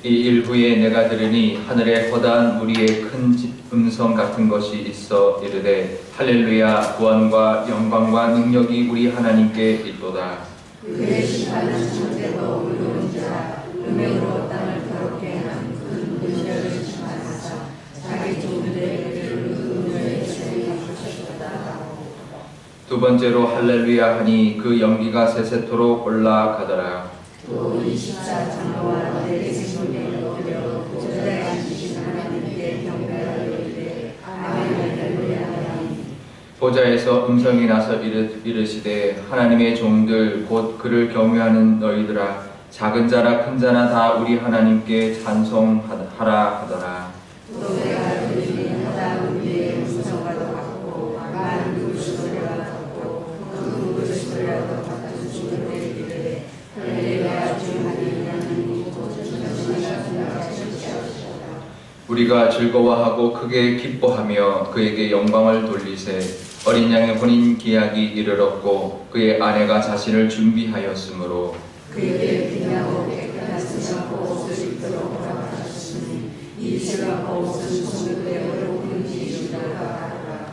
이 일 후에 내가 들으니 하늘에 허다한 무리의 큰 음성 같은 것이 있어 이르되 할렐루야 구원과 영광과 능력이 우리 하나님께 있도다. 그의 심판은 절대로 의로운 자라 음행으로 땅을 더럽게 한 그 은혜를 심판하사 자기 종들에게 그 은혜의 죄를 갚으셨다. 두 번째로 할렐루야 하니 그 연기가 세세토록 올라가더라. 또 24 장로와 내게 생명을 얻으려 보좌에 앉으신 하나님께 경배하리이되 아멘 할렐루야 하니 보좌에서 음성이 나서 이르시되 하나님의 종들 곧 그를 경외하는 너희들아 작은 자나 큰 자나 다 우리 하나님께 찬송하라 하더라. 또 내가 들으니 하다운 우리의 음성과도 같고 많은 그 소리와 같고 그 소리와도 같은 소리를 이르되 할렐루야 주 하나님 곧 전능하신 자시옵소서. 우리가 즐거워하고 크게 기뻐하며 그에게 영광을 돌리세. 어린 양의 혼인 기약이 이르렀고 그의 아내가 자신을 준비하였으므로 그에게 빛나고 깨끗하시며 옷을 입도록 허락하셨으니 이 죄가 옷은 손으로 금지이다 하라.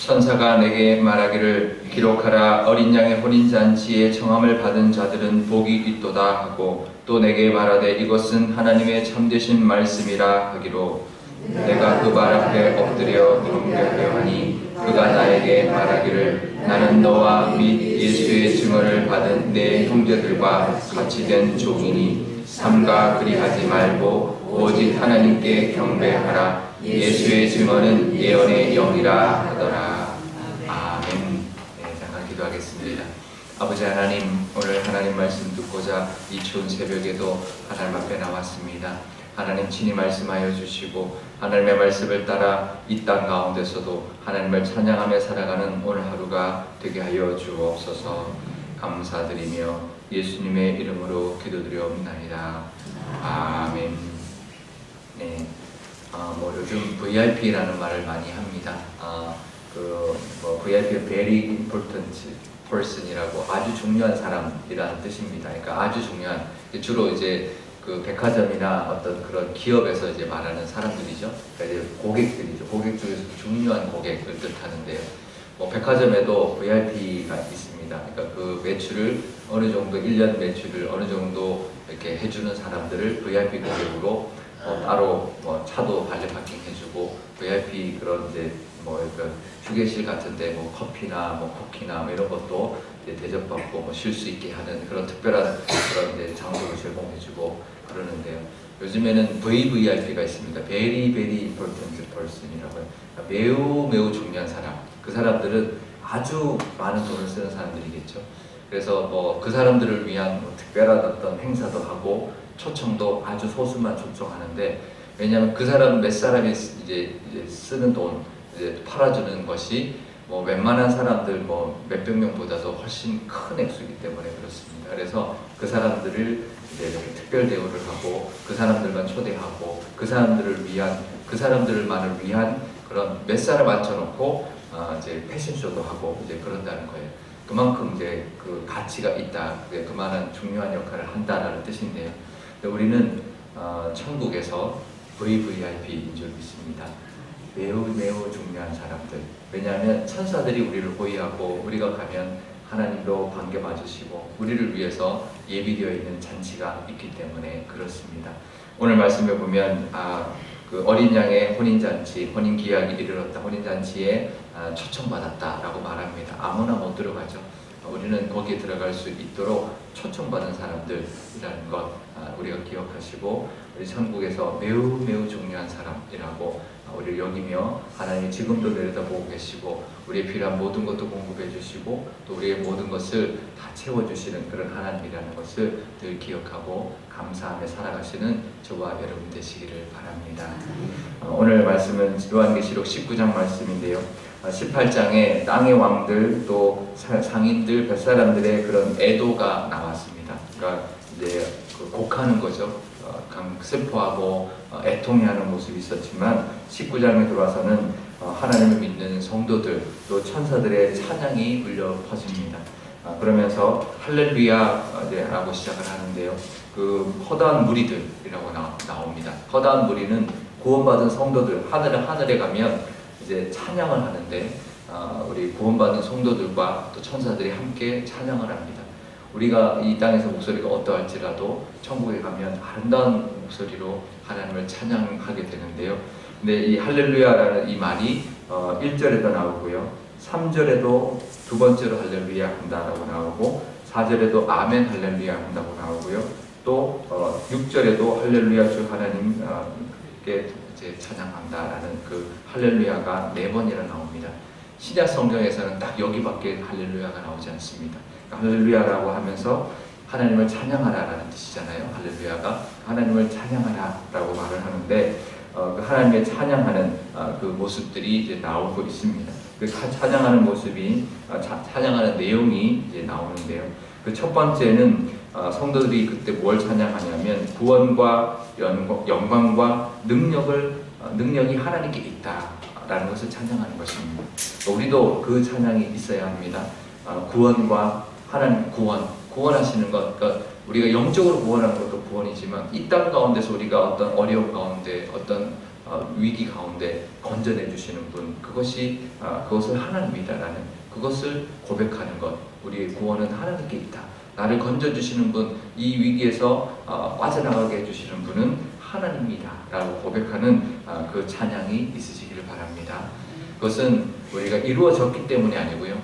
천사가 내게 말하기를 기록하라. 어린 양의 혼인 잔치에 청함을 받은 자들은 복이 있도다 하고 또 내게 말하되 이것은 하나님의 참되신 말씀이라 하기로 내가 그 말 앞에 엎드려 경배하려 하니 그가 나에게 말하기를 나는 너와 및 예수의 증언을 받은 내 형제들과 같이 된 종이니 삼가 그리하지 말고 오직 하나님께 경배하라. 예수의 증언은 예언의 영이라 하더라. 아멘. 네, 잠깐 기도하겠습니다. 아버지 하나님, 오늘 하나님 말씀 듣고자 이 추운 새벽에도 하나님 앞에 나왔습니다. 하나님 친히 말씀하여 주시고 하나님의 말씀을 따라 이 땅 가운데서도 하나님을 찬양하며 살아가는 오늘 하루가 되게 하여 주옵소서. 감사드리며 예수님의 이름으로 기도드려옵나이다. 아멘. 네, 요즘 VIP라는 말을 많이 합니다. VIP Very Important Person이라고 아주 중요한 사람이라는 뜻입니다. 그러니까 아주 중요한, 주로 이제 그 백화점이나 어떤 그런 기업에서 이제 말하는 사람들이죠. 그러니까 이제 고객들이죠. 고객 중에서 중요한 고객을 뜻하는데요. 백화점에도 VIP가 있습니다. 그러니까 그 매출을 어느 정도 1년 매출을 어느 정도 이렇게 해주는 사람들을 VIP 고객으로 따로 차도 발레 파킹 해주고 VIP 그런 이제 이런 휴게실 같은데 커피나 쿠키나 이런 것도 이제 대접받고 쉴 수 있게 하는 그런 특별한 그런 이제 장소를 제공해주고 그러는데요. 요즘에는 VVIP가 있습니다. Very Very Important Person이라고요. 매우 매우 중요한 사람. 그 사람들은 아주 많은 돈을 쓰는 사람들이겠죠. 그래서 그 사람들을 위한 특별한 어떤 행사도 하고 초청도 아주 소수만 초청하는데, 왜냐하면 그 사람 몇 사람이 이제 쓰는 돈 이제 팔아주는 것이 웬만한 사람들 몇백 명보다도 훨씬 큰 액수이기 때문에 그렇습니다. 그래서 그 사람들을 이제 이렇게 특별 대우를 하고 그 사람들만 초대하고 그 사람들만을 위한 그런 몇 사람 앉혀놓고 이제 패션쇼도 하고 이제 그런다는 거예요. 그만큼 이제 그 가치가 있다, 그만한 중요한 역할을 한다라는 뜻인데요. 우리는 천국에서 VVIP인 줄 믿습니다. 매우 매우 중요한 사람들. 왜냐하면 천사들이 우리를 호위하고 우리가 가면 하나님도 반겨 맞으시고 우리를 위해서 예비되어 있는 잔치가 있기 때문에 그렇습니다. 오늘 말씀에 보면 그 어린 양의 혼인잔치, 혼인기약이 이르렀다, 혼인잔치에 초청받았다라고 말합니다. 아무나 못 들어가죠. 우리는 거기에 들어갈 수 있도록 초청받은 사람들이라는 것 우리가 기억하시고, 우리 천국에서 매우 매우 중요한 사람이라고 우리를 여기며 하나님이 지금도 내려다보고 계시고 우리의 필요한 모든 것도 공급해 주시고 또 우리의 모든 것을 다 채워주시는 그런 하나님이라는 것을 늘 기억하고 감사하며 살아가시는 저와 여러분 되시기를 바랍니다. 오늘 말씀은 요한계시록 19장 말씀인데요. 18장에 땅의 왕들 또 상인들 몇 사람들의 그런 애도가 나왔습니다. 그러니까 이제 곡하는 거죠. 슬퍼하고 애통해하는 모습이 있었지만 19장에 들어와서는 하나님을 믿는 성도들 또 천사들의 찬양이 울려 퍼집니다. 그러면서 할렐루야 라고 시작을 하는데요. 그 허다한 무리들이라고 나옵니다. 허다한 무리는 구원받은 성도들 하늘에 가면 이제 찬양을 하는데 우리 구원받은 성도들과 또 천사들이 함께 찬양을 합니다. 우리가 이 땅에서 목소리가 어떠할지라도 천국에 가면 아름다운 목소리로 하나님을 찬양하게 되는데요. 근데 이 할렐루야라는 이 말이 1절에도 나오고요, 3절에도 두 번째로 할렐루야 한다라고 나오고, 4절에도 아멘 할렐루야 한다고 나오고요, 또 6절에도 할렐루야 주 하나님께 이제 찬양한다라는 그 할렐루야가 4번이나 나옵니다. 신약 성경에서는 딱 여기밖에 할렐루야가 나오지 않습니다. 할렐루야라고 하면서 하나님을 찬양하라라는 뜻이잖아요. 할렐루야가 하나님을 찬양하라라고 말을 하는데 그 하나님의 찬양하는 그 모습들이 이제 나오고 있습니다. 그 찬양하는 모습이 찬양하는 내용이 이제 나오는데요. 그 첫 번째는 성도들이 그때 뭘 찬양하냐면 구원과 영광과 능력이 하나님께 있다라는 것을 찬양하는 것입니다. 우리도 그 찬양이 있어야 합니다. 구원과 하나님 구원하시는 것, 그러니까 우리가 영적으로 구원하는 것도 구원이지만 이 땅 가운데서 우리가 어떤 어려움 가운데 어떤 위기 가운데 건져내 주시는 분, 그것을 하나님이다라는 그것을 고백하는 것. 우리의 구원은 하나님께 있다. 나를 건져 주시는 분, 이 위기에서 빠져나가게 해주시는 분은 하나님이다라고 고백하는 그 찬양이 있으시기를 바랍니다. 그것은 우리가 이루어졌기 때문이 아니고요,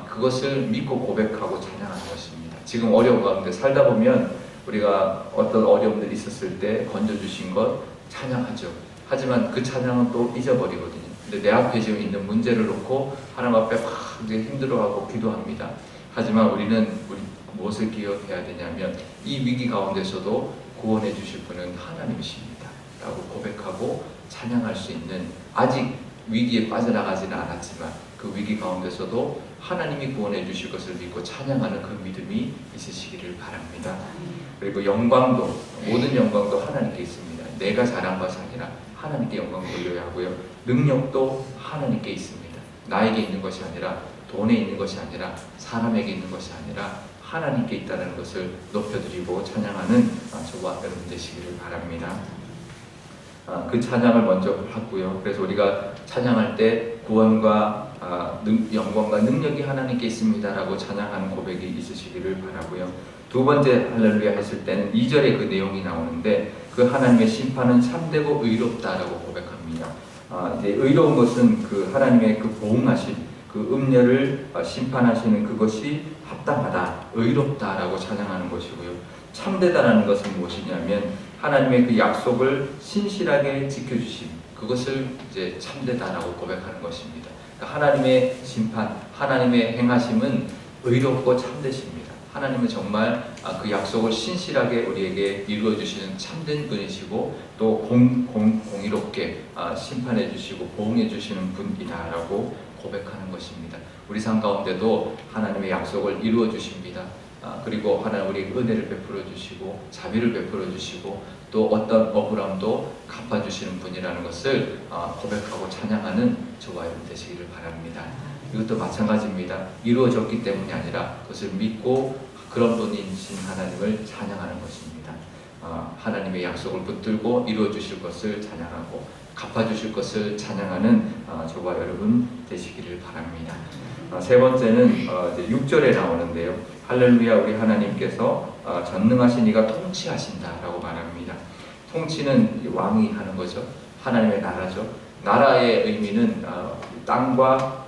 그것을 믿고 고백하고 찬양하는 것입니다. 지금 어려움 가운데 살다 보면 우리가 어떤 어려움들이 있었을 때 건져주신 것 찬양하죠. 하지만 그 찬양은 또 잊어버리거든요. 근데 내 앞에 지금 있는 문제를 놓고 하나님 앞에 막 이제 힘들어하고 기도합니다. 하지만 우리는 무엇을 기억해야 되냐면 이 위기 가운데서도 구원해 주실 분은 하나님이십니다 라고 고백하고 찬양할 수 있는, 아직 위기에 빠져나가지는 않았지만 그 위기 가운데서도 하나님이 구원해 주실 것을 믿고 찬양하는 그 믿음이 있으시기를 바랍니다. 그리고 영광도, 모든 영광도 하나님께 있습니다. 내가 잘한 것이 아니라 하나님께 영광 돌려야 하고요, 능력도 하나님께 있습니다. 나에게 있는 것이 아니라, 돈에 있는 것이 아니라, 사람에게 있는 것이 아니라 하나님께 있다는 것을 높여드리고 찬양하는 저와 여러분 되시기를 바랍니다. 그 찬양을 먼저 하고요. 그래서 우리가 찬양할 때 구원과 영광과 능력이 하나님께 있습니다라고 찬양하는 고백이 있으시기를 바라고요. 두 번째 할렐루야 했을 때는 2절에 그 내용이 나오는데, 그 하나님의 심판은 참되고 의롭다라고 고백합니다. 이제 의로운 것은 그 하나님의 그 보응하신 그 음녀를 심판하시는 그것이 합당하다, 의롭다라고 찬양하는 것이고요. 참되다라는 것은 무엇이냐면 하나님의 그 약속을 신실하게 지켜주심, 그것을 이제 참되다라고 고백하는 것입니다. 그러니까 하나님의 심판, 하나님의 행하심은 의롭고 참되십니다. 하나님은 정말 그 약속을 신실하게 우리에게 이루어주시는 참된 분이시고 또 공의롭게 심판해 주시고 보응해 주시는 분이다라고 고백하는 것입니다. 우리 삶 가운데도 하나님의 약속을 이루어 주십니다. 그리고 하나님 우리에게 은혜를 베풀어 주시고 자비를 베풀어 주시고 또 어떤 억울함도 갚아주시는 분이라는 것을 고백하고 찬양하는 저와 여러분 되시기를 바랍니다. 이것도 마찬가지입니다. 이루어졌기 때문이 아니라 그것을 믿고 그런 분이신 하나님을 찬양하는 것입니다. 하나님의 약속을 붙들고 이루어 주실 것을 찬양하고 갚아주실 것을 찬양하는 저와 여러분 되시기를 바랍니다. 세 번째는 이제 6절에 나오는데요. 할렐루야, 우리 하나님께서 전능하신 이가 통치하신다라고 말합니다. 통치는 왕이 하는 거죠. 하나님의 나라죠. 나라의 의미는 땅과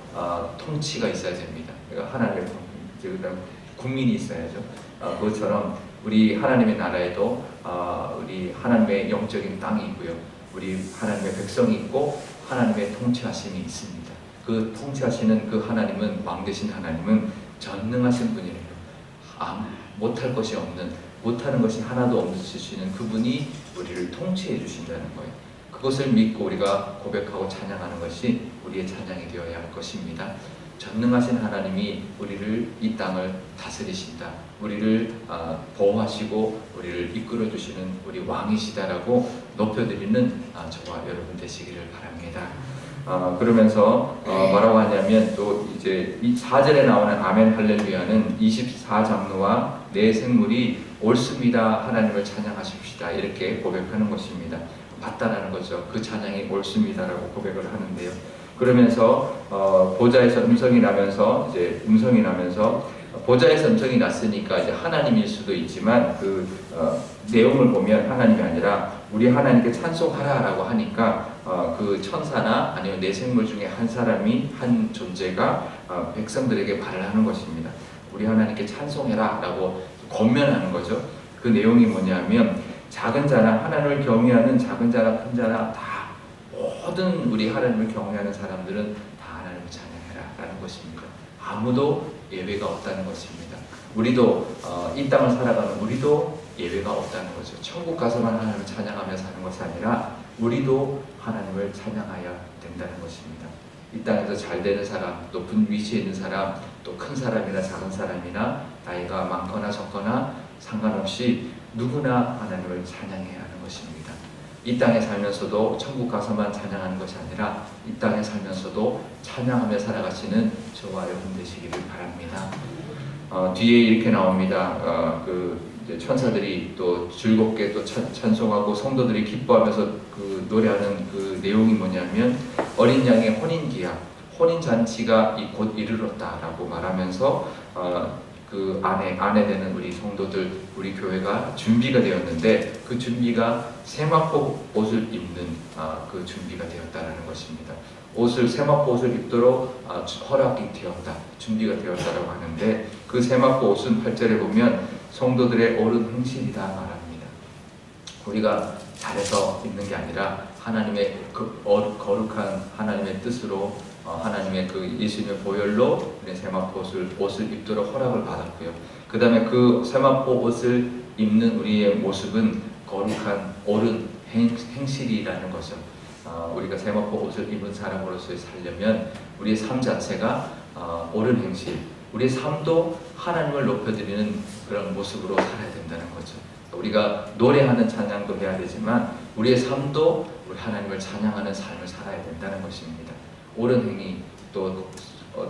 통치가 있어야 됩니다. 그러니까 하나님의 국민이 있어야죠. 그것처럼 우리 하나님의 나라에도 우리 하나님의 영적인 땅이 있고요, 우리 하나님의 백성이 있고 하나님의 통치하심이 있습니다. 그 통치하시는 그 하나님은, 왕 되신 하나님은 전능하신 분이래요. 못할 것이 없는, 못하는 것이 하나도 없으시는 그분이 우리를 통치해 주신다는 거예요. 그것을 믿고 우리가 고백하고 찬양하는 것이 우리의 찬양이 되어야 할 것입니다. 전능하신 하나님이 우리를, 이 땅을 다스리신다, 우리를 보호하시고 우리를 이끌어 주시는 우리 왕이시다라고 높여드리는 저와 여러분 되시기를 바랍니다. 그러면서 뭐라고 하냐면, 또 이제 이 4절에 나오는 아멘 할렐루야는 24장로와 네 생물이 옳습니다. 하나님을 찬양하십시다. 이렇게 고백하는 것입니다. 맞다라는 거죠. 그 찬양이 옳습니다라고 고백을 하는데요. 그러면서 보좌에서 음성이 나면서 보좌에서 음성이 났으니까 이제 하나님일 수도 있지만 그 내용을 보면 하나님이 아니라 우리 하나님께 찬송하라라고 하니까 그 천사나 아니면 내 생물 중에 한 사람이 한 존재가 백성들에게 말을 하는 것입니다. 우리 하나님께 찬송해라라고 권면하는 거죠. 그 내용이 뭐냐면 작은 자나 하나님을 경외하는 작은 자나 큰 자나 다 모든 우리 하나님을 경외하는 사람들은 다 하나님을 찬양해라라는 것입니다. 아무도 예외가 없다는 것입니다. 우리도 이 땅을 살아가는 우리도 예외가 없다는 거죠. 천국 가서만 하나님을 찬양하며 사는 것이 아니라 우리도 하나님을 찬양해야 된다는 것입니다. 이 땅에서 잘 되는 사람, 높은 위치에 있는 사람, 또 큰 사람이나 작은 사람이나 나이가 많거나 적거나 상관없이 누구나 하나님을 찬양해야 하는 것입니다. 이 땅에 살면서도 천국 가서만 찬양하는 것이 아니라 이 땅에 살면서도 찬양하며 살아가시는 저와 여러분 되시기를 바랍니다. 뒤에 이렇게 나옵니다. 이제 천사들이 또 즐겁게 또 찬송하고 성도들이 기뻐하면서 그 노래하는 그 내용이 뭐냐면 어린 양의 혼인 잔치가 곧 이르렀다라고 말하면서 그 안에 되는 우리 성도들, 우리 교회가 준비가 되었는데 그 준비가 세마포 옷을 입는 그 준비가 되었다라는 것입니다. 세마포 옷을 입도록 허락이 되었다, 준비가 되었다라고 하는데 그 세마포 옷은 8절에 보면 성도들의 옳은 행실이다 말합니다. 우리가 잘해서 입는 게 아니라 하나님의 그 거룩한 하나님의 뜻으로 하나님의 그 예수님의 보혈로 우리 세마포 옷을 입도록 허락을 받았고요. 그 다음에 그 세마포 옷을 입는 우리의 모습은 거룩한 옳은 행실이라는 거죠. 우리가 세마포 옷을 입은 사람으로서 살려면 우리의 삶 자체가 옳은 행실, 우리의 삶도 하나님을 높여드리는 그런 모습으로 살아야 된다는 거죠. 우리가 노래하는 찬양도 해야 되지만 우리의 삶도 우리 하나님을 찬양하는 삶을 살아야 된다는 것입니다. 옳은 행위, 또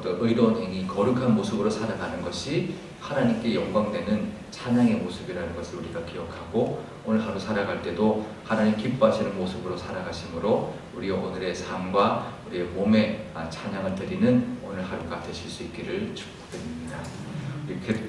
의로운 행위, 거룩한 모습으로 살아가는 것이 하나님께 영광되는 찬양의 모습이라는 것을 우리가 기억하고 오늘 하루 살아갈 때도 하나님 기뻐하시는 모습으로 살아가심으로 우리 오늘의 삶과 우리의 몸에 찬양을 드리는 오늘 하루가 되실 수 있기를 축복드립니다.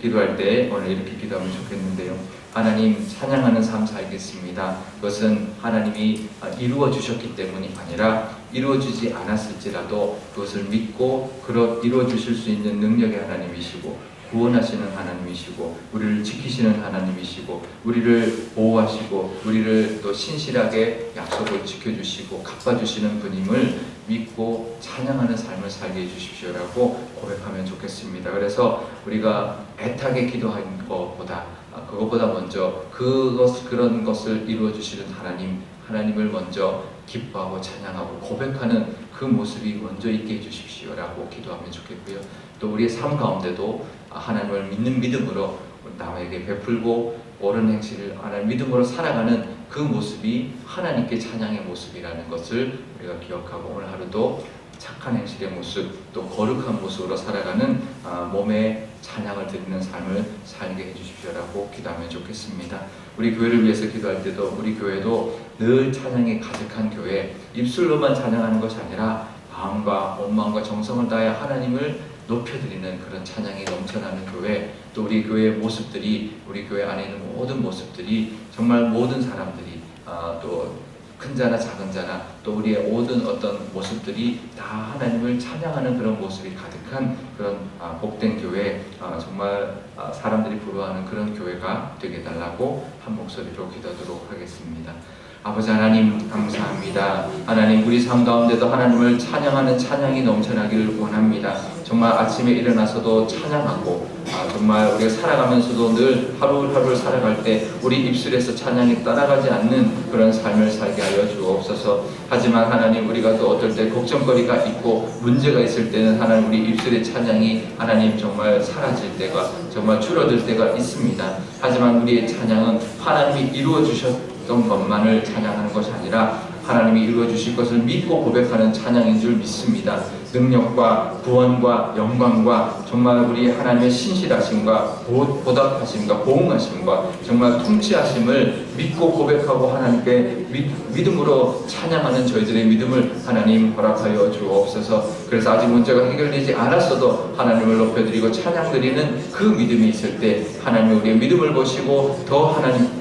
기도할 때 오늘 이렇게 기도하면 좋겠는데요. 하나님, 찬양하는 삶 살겠습니다. 그것은 하나님이 이루어 주셨기 때문이 아니라 이루어 주지 않았을지라도 그것을 믿고 이루어 주실 수 있는 능력의 하나님이시고 구원하시는 하나님이시고 우리를 지키시는 하나님이시고 우리를 보호하시고 우리를 또 신실하게 약속을 지켜주시고 갚아주시는 분임을 믿고 찬양하는 삶을 살게 해주십시오라고 고백하면 좋겠습니다. 그래서 우리가 애타게 기도하는 것보다 그것보다 먼저 그런 것을 이루어 주시는 하나님을 먼저 기뻐하고 찬양하고 고백하는 그 모습이 먼저 있게 해주십시오라고 기도하면 좋겠고요. 또 우리의 삶 가운데도 하나님을 믿는 믿음으로 남에게 베풀고 옳은 행실을 하나님 믿음으로 살아가는 그 모습이 하나님께 찬양의 모습이라는 것을 우리가 기억하고 오늘 하루도 착한 행실의 모습 또 거룩한 모습으로 살아가는 몸에 찬양을 드리는 삶을 살게 해주십시오라고 기도하면 좋겠습니다. 우리 교회를 위해서 기도할 때도 우리 교회도 늘 찬양이 가득한 교회, 입술로만 찬양하는 것이 아니라 마음과 온 마음과 정성을 다해 하나님을 높여드리는 그런 찬양이 넘쳐나는 교회, 또 우리 교회의 모습들이 우리 교회 안에 있는 모든 모습들이 정말 모든 사람들이 또 큰 자나 작은 자나 또 우리의 모든 어떤 모습들이 다 하나님을 찬양하는 그런 모습이 가득한 그런 복된 교회, 정말 사람들이 부러워하는 그런 교회가 되게 달라고 한 목소리로 기도하도록 하겠습니다. 아버지 하나님 감사합니다. 하나님 우리 삶 가운데도 하나님을 찬양하는 찬양이 넘쳐나기를 원합니다. 정말 아침에 일어나서도 찬양하고 정말 우리가 살아가면서도 늘 하루하루를 살아갈 때 우리 입술에서 찬양이 따라가지 않는 그런 삶을 살게 하여 주옵소서. 하지만 하나님 우리가 또 어떨 때 걱정거리가 있고 문제가 있을 때는 하나님 우리 입술의 찬양이 하나님 정말 사라질 때가 정말 줄어들 때가 있습니다. 하지만 우리의 찬양은 하나님이 이루어 주셨던 것만을 찬양하는 것이 아니라 하나님이 이루어 주실 것을 믿고 고백하는 찬양인 줄 믿습니다. 능력과 구원과 영광과 정말 우리 하나님의 신실하심과 보답하심과 보응하심과 정말 통치하심을 믿고 고백하고 하나님께 믿음으로 찬양하는 저희들의 믿음을 하나님 허락하여 주옵소서. 그래서 아직 문제가 해결되지 않았어도 하나님을 높여드리고 찬양드리는 그 믿음이 있을 때 하나님 우리의 믿음을 보시고 더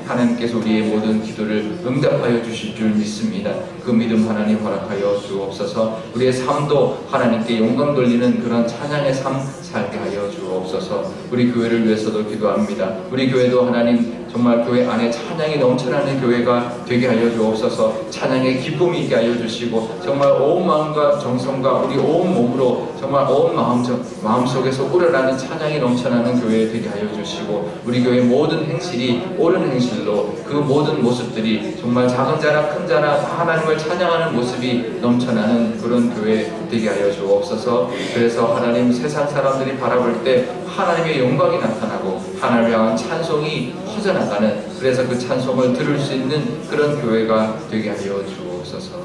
하나님께서 우리의 모든 기도를 응답하여 주실 줄 믿습니다. 그 믿음 하나님 허락하여 주옵소서. 우리의 삶도 하나님께 영광 돌리는 그런 찬양의 삶 살게 하여 주옵소서. 우리 교회를 위해서도 기도합니다. 우리 교회도 하나님 정말 교회 안에 찬양이 넘쳐나는 교회가 되게 하여 주옵소서. 찬양의 기쁨이 있게 하여 주시고 정말 온 마음과 정성과 우리 온 몸으로 정말 온 마음 속에서 우러나는 찬양이 넘쳐나는 교회 되게 하여 주시고 우리 교회 모든 행실이 옳은 행실로 그 모든 모습들이 정말 작은 자나 큰 자나 다 하나님을 찬양하는 모습이 넘쳐나는 그런 교회 되게 하여 주옵소서. 그래서 하나님 세상 사람들이 바라볼 때 하나님의 영광이 나타나고 하나님을 향한 찬송이 퍼져나가는 그래서 그 찬송을 들을 수 있는 그런 교회가 되게 하여 주옵소서.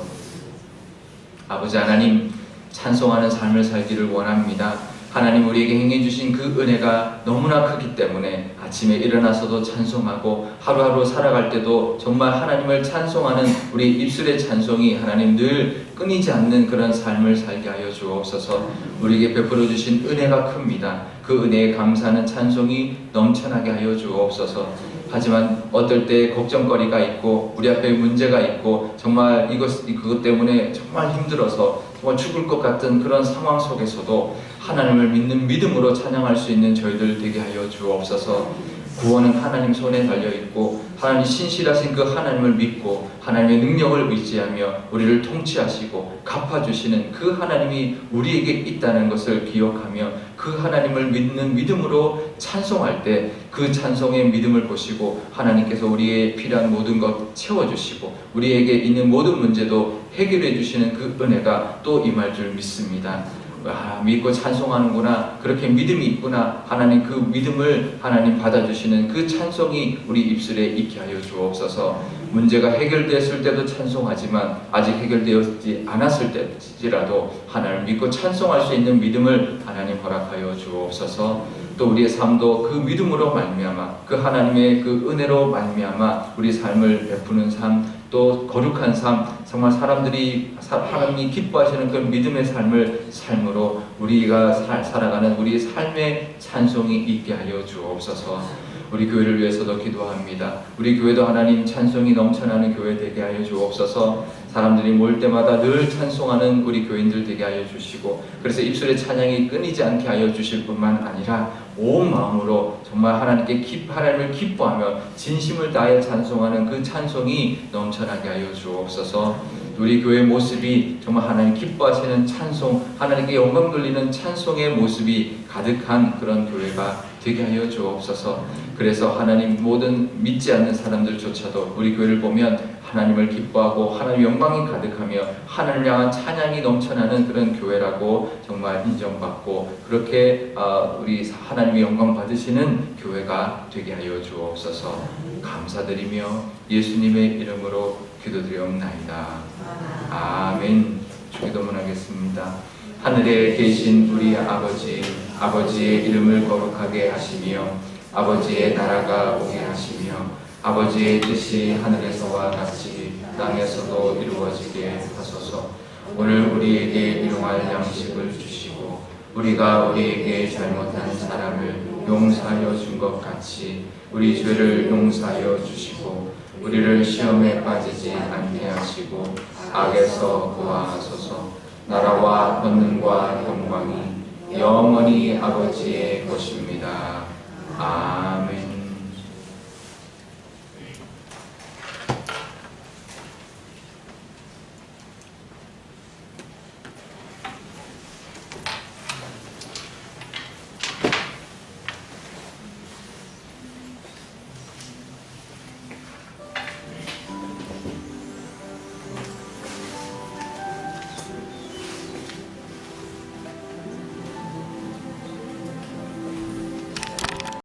아버지 하나님 찬송하는 삶을 살기를 원합니다. 하나님 우리에게 행해주신 그 은혜가 너무나 크기 때문에 아침에 일어나서도 찬송하고 하루하루 살아갈 때도 정말 하나님을 찬송하는 우리 입술의 찬송이 하나님 늘 끊이지 않는 그런 삶을 살게 하여 주옵소서. 우리에게 베풀어 주신 은혜가 큽니다. 그 은혜에 감사하는 찬송이 넘쳐나게 하여 주옵소서. 하지만 어떨 때 걱정거리가 있고 우리 앞에 문제가 있고 정말 그것 때문에 정말 힘들어서 정말 죽을 것 같은 그런 상황 속에서도 하나님을 믿는 믿음으로 찬양할 수 있는 저희들 되게 하여 주옵소서. 구원은 하나님 손에 달려있고 하나님 신실하신 그 하나님을 믿고 하나님의 능력을 의지하며 우리를 통치하시고 갚아주시는 그 하나님이 우리에게 있다는 것을 기억하며 그 하나님을 믿는 믿음으로 찬송할 때 그 찬송의 믿음을 보시고 하나님께서 우리의 필요한 모든 것 채워주시고 우리에게 있는 모든 문제도 해결해 주시는 그 은혜가 또 임할 줄 믿습니다. 믿고 찬송하는구나, 그렇게 믿음이 있구나, 하나님 그 믿음을 하나님 받아주시는 그 찬송이 우리 입술에 있게 하여 주옵소서. 문제가 해결됐을 때도 찬송하지만 아직 해결되었지 않았을 때지라도 하나님을 믿고 찬송할 수 있는 믿음을 하나님 허락하여 주옵소서. 또 우리의 삶도 그 믿음으로 말미암아 그 하나님의 그 은혜로 말미암아 우리 삶을 베푸는 삶, 또 거룩한 삶, 정말 하나님이 기뻐하시는 그 믿음의 삶으로 우리가 살아가는 우리 삶의 찬송이 있게 하여 주옵소서. 우리 교회를 위해서도 기도합니다. 우리 교회도 하나님 찬송이 넘쳐나는 교회 되게 하여 주옵소서. 사람들이 모일 때마다 늘 찬송하는 우리 교인들 되게 하여 주시고 그래서 입술의 찬양이 끊이지 않게 하여 주실 뿐만 아니라 온 마음으로 정말 하나님을 기뻐하며 진심을 다해 찬송하는 그 찬송이 넘쳐나게 하여 주옵소서. 우리 교회의 모습이 정말 하나님 기뻐하시는 찬송, 하나님께 영광 돌리는 찬송의 모습이 가득한 그런 교회가 되게 하여 주옵소서. 그래서 하나님 모든 믿지 않는 사람들조차도 우리 교회를 보면 하나님을 기뻐하고 하나님 영광이 가득하며 하나님을 향한 찬양이 넘쳐나는 그런 교회라고 정말 인정받고 그렇게 우리 하나님의 영광 받으시는 교회가 되게 하여 주옵소서. 감사드리며 예수님의 이름으로 기도드리옵나이다. 아멘. 주기도문 하겠습니다. 하늘에 계신 우리 아버지의 이름을 거룩하게 하시며 아버지의 나라가 오게 하시며 아버지의 뜻이 하늘에서와 같이 땅에서도 이루어지게 하소서. 오늘 우리에게 일용할 양식을 주시고 우리가 우리에게 잘못한 사람을 용서하여 준 것 같이 우리 죄를 용서하여 주시고 우리를 시험에 빠지지 않게 하시고 악에서 구하소서. 나라와 권능과 영광이 영원히 아버지의 것입니다.